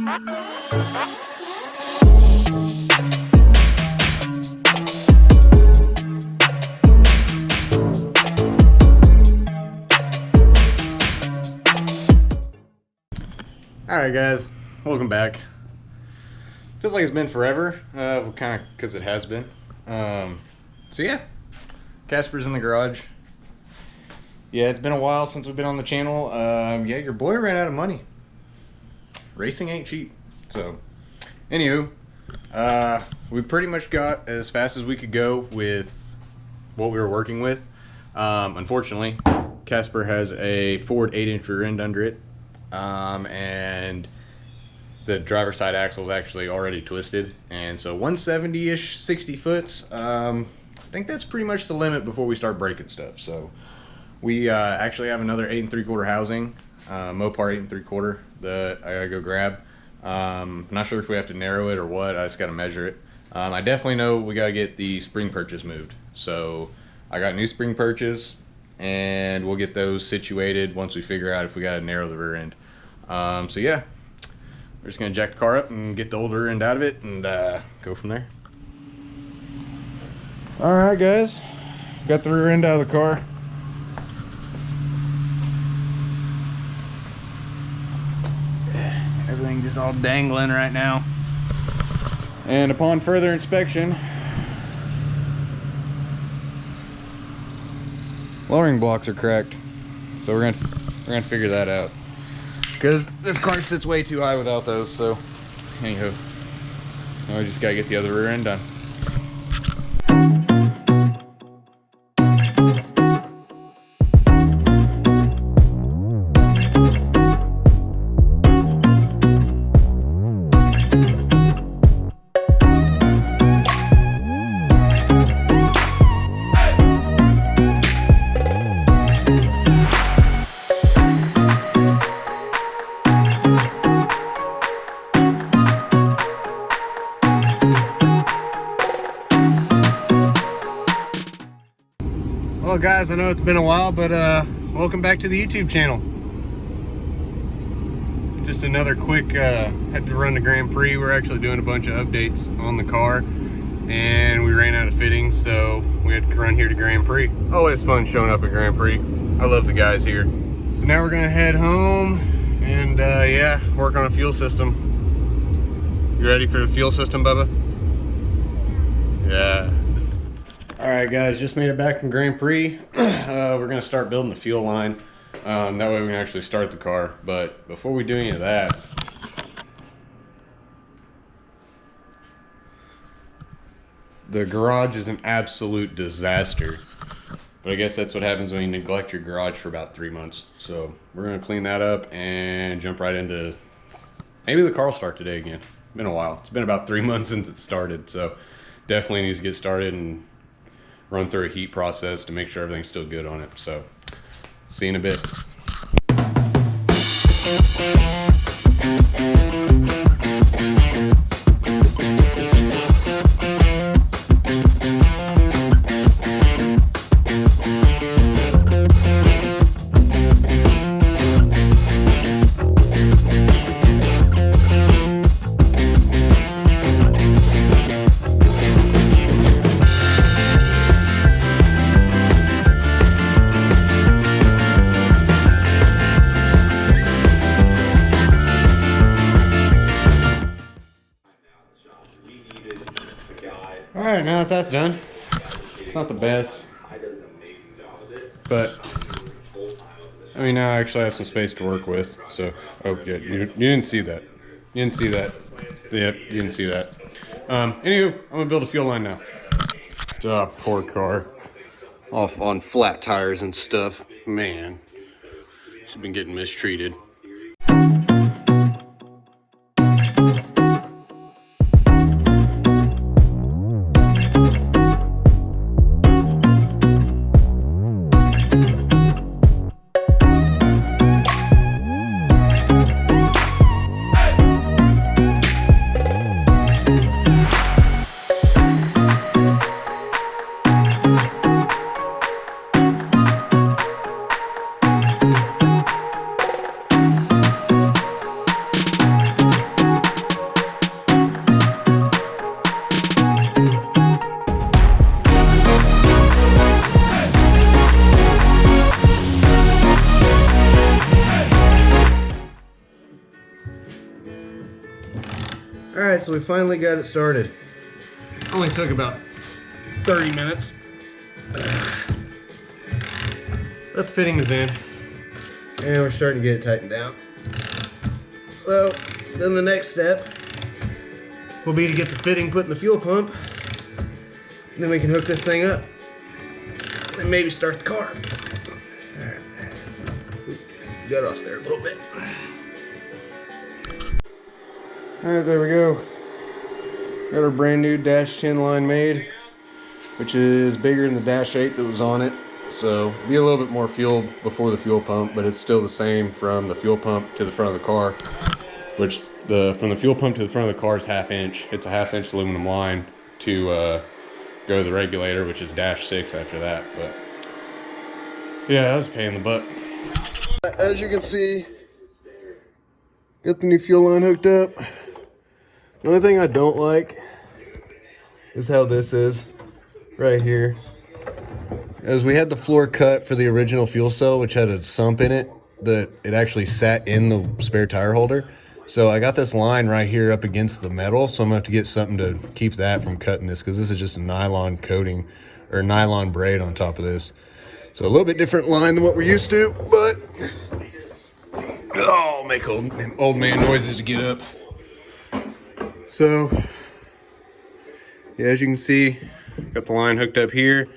Alright guys, welcome back. Feels like it's been forever, kind of because it has been. So yeah, Casper's in the garage. Yeah, it's been a while since we've been on the channel. Yeah, your boy ran out of money. Racing ain't cheap. So, anywho, we pretty much got as fast as we could go with what we were working with. Unfortunately, Casper has a Ford 8-inch rear end under it. And the driver's side axle is actually already twisted, and so 170-ish 60 foot, I think that's pretty much the limit before we start breaking stuff. So we actually have another 8 3/4 housing, Mopar 8 3/4 that I gotta go grab. Not sure if we have to narrow it or what. I just gotta measure it. I definitely know we gotta get the spring perches moved, so I got new spring perches, and we'll get those situated once we figure out if we gotta narrow the rear end. So yeah, we're just gonna jack the car up and get the old rear end out of it and go from there. All right guys, got the rear end out of the car. Everything just all dangling right now. And upon further inspection, lowering blocks are cracked, so we're gonna figure that out, because this car sits way too high without those. So anywho, now we just gotta get the other rear end done. Well guys, I know it's been a while, but welcome back to the YouTube channel. Just another quick, had to run the Grand Prix. We're actually doing a bunch of updates on the car, and we ran out of fittings, so we had to run here to Grand Prix. Always fun showing up at Grand Prix. I love the guys here. So now we're gonna head home and yeah, work on a fuel system. You ready for the fuel system, Bubba? Yeah. Alright guys, just made it back from Grand Prix. We're going to start building the fuel line. That way we can actually start the car. But before we do any of that, the garage is an absolute disaster. But I guess that's what happens when you neglect your garage for about 3 months. So we're going to clean that up and jump right into, maybe the car will start today again. It's been a while. It's been about 3 months since it started. So definitely needs to get started and run through a heat process to make sure everything's still good on it. So, see you in a bit. Alright, now that that's done, it's not the best, but I mean, now I actually have some space to work with. So, oh yeah, you didn't see that. You didn't see that. Yep, you didn't see that. Anywho, I'm gonna build a fuel line now. Oh, poor car. Off on flat tires and stuff. Man, she's been getting mistreated. Alright, so we finally got it started. Only took about 30 minutes. But the fitting is in. And we're starting to get it tightened down. So, then the next step will be to get the fitting put in the fuel pump. And then we can hook this thing up. And maybe start the car. Alright. Got off there a little bit. Alright, there we go. Got our brand new dash 10 line made, which is bigger than the dash 8 that was on it. So be a little bit more fuel before the fuel pump, but it's still the same from the fuel pump to the front of the car, which from the fuel pump to the front of the car is 1/2 inch. It's a 1/2 inch aluminum line to go to the regulator, which is dash 6 after that. But yeah, that was a pain in the butt. As you can see, got the new fuel line hooked up. The only thing I don't like is how this is right here. As we had the floor cut for the original fuel cell, which had a sump in it, that it actually sat in the spare tire holder. So I got this line right here up against the metal, so I'm gonna have to get something to keep that from cutting this, because this is just a nylon coating or nylon braid on top of this. So a little bit different line than what we're used to, but oh, make old man noises to get up. So yeah, as you can see, got the line hooked up here.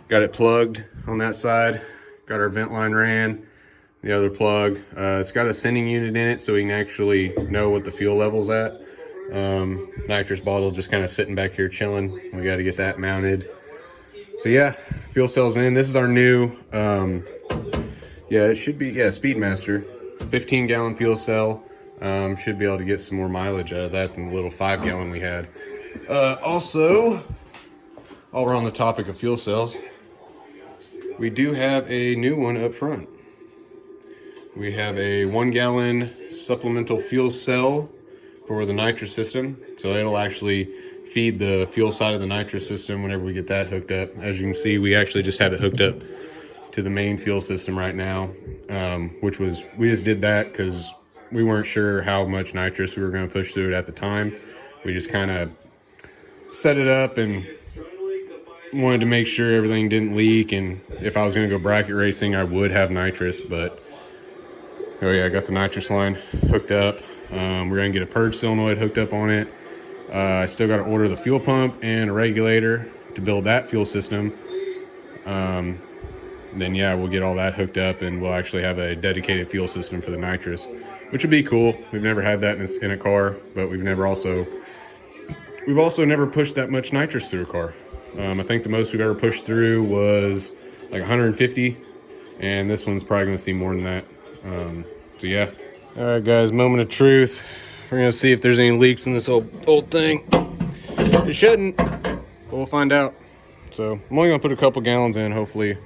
Got it plugged on that side. Got our vent line ran, the other plug. It's got a sending unit in it so we can actually know what the fuel level's at. Nitrous bottle just kind of sitting back here chilling. We got to get that mounted. So yeah, fuel cell's in. This is our new, yeah, it should be, yeah, Speedmaster. 15-gallon fuel cell. Should be able to get some more mileage out of that than the little 5-gallon we had. Also, while we're on the topic of fuel cells, we do have a new one up front. We have a 1-gallon supplemental fuel cell for the nitrous system. So it'll actually feed the fuel side of the nitrous system whenever we get that hooked up. As you can see, we actually just have it hooked up to the main fuel system right now, we just did that because we weren't sure how much nitrous we were going to push through it at the time. We just kind of set it up and wanted to make sure everything didn't leak, and if I was going to go bracket racing, I would have nitrous. But oh yeah, I got the nitrous line hooked up. We're going to get a purge solenoid hooked up on it. I still got to order the fuel pump and a regulator to build that fuel system. Then yeah, we'll get all that hooked up and we'll actually have a dedicated fuel system for the nitrous, which would be cool. We've never had that in a car, but we've also never pushed that much nitrous through a car. I think the most we've ever pushed through was like 150, and this one's probably going to see more than that. So yeah. All right, guys, moment of truth. We're going to see if there's any leaks in this old thing. It shouldn't, but we'll find out. So I'm only going to put a couple gallons in. Hopefully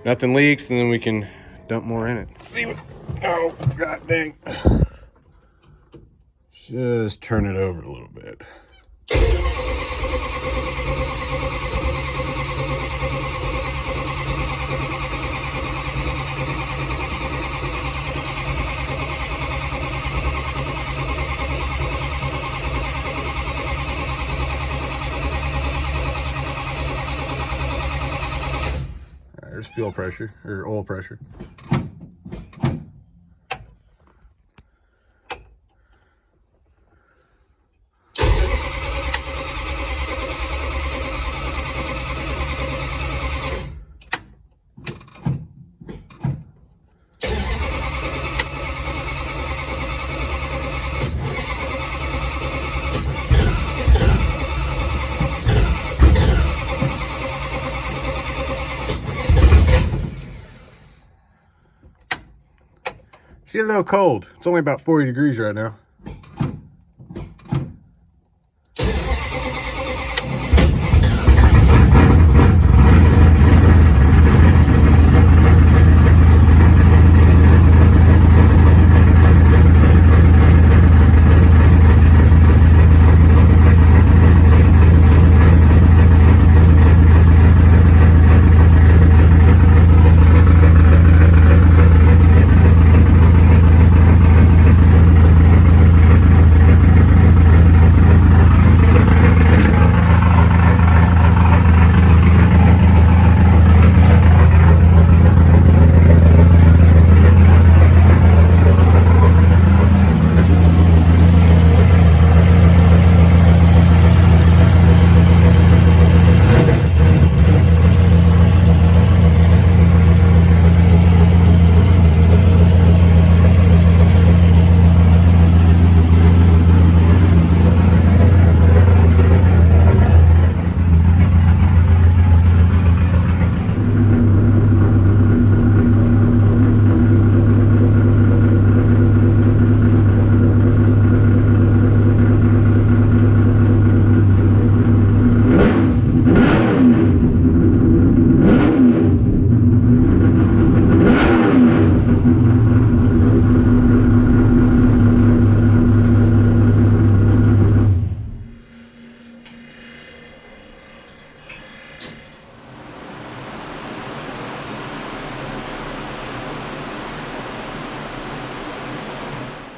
nothing leaks, and then we can dump more in it. Let's see what, oh, god dang. Just turn it over a little bit. There's fuel pressure, or oil pressure. She's a little cold. It's only about 40 degrees right now.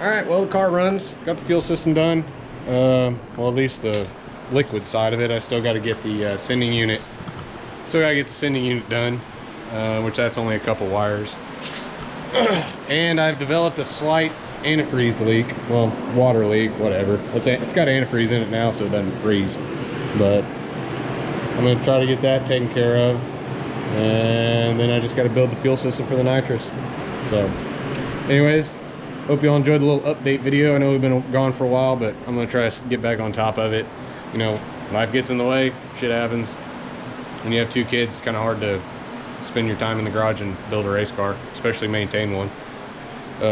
All right, well, the car runs. Got the fuel system done. Well, at least the liquid side of it. I still got to get the sending unit. Still got to get the sending unit done, which that's only a couple wires. And I've developed a slight antifreeze leak. Well, water leak, whatever. It's got antifreeze in it now, so it doesn't freeze. But I'm going to try to get that taken care of. And then I just got to build the fuel system for the nitrous. So, anyways, hope you all enjoyed the little update video. I know we've been gone for a while, but I'm going to try to get back on top of it. You know, life gets in the way, shit happens. When you have 2 kids, it's kind of hard to spend your time in the garage and build a race car, especially maintain one.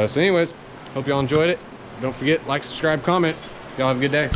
So anyways, hope y'all enjoyed it. Don't forget, like, subscribe, comment. Y'all have a good day.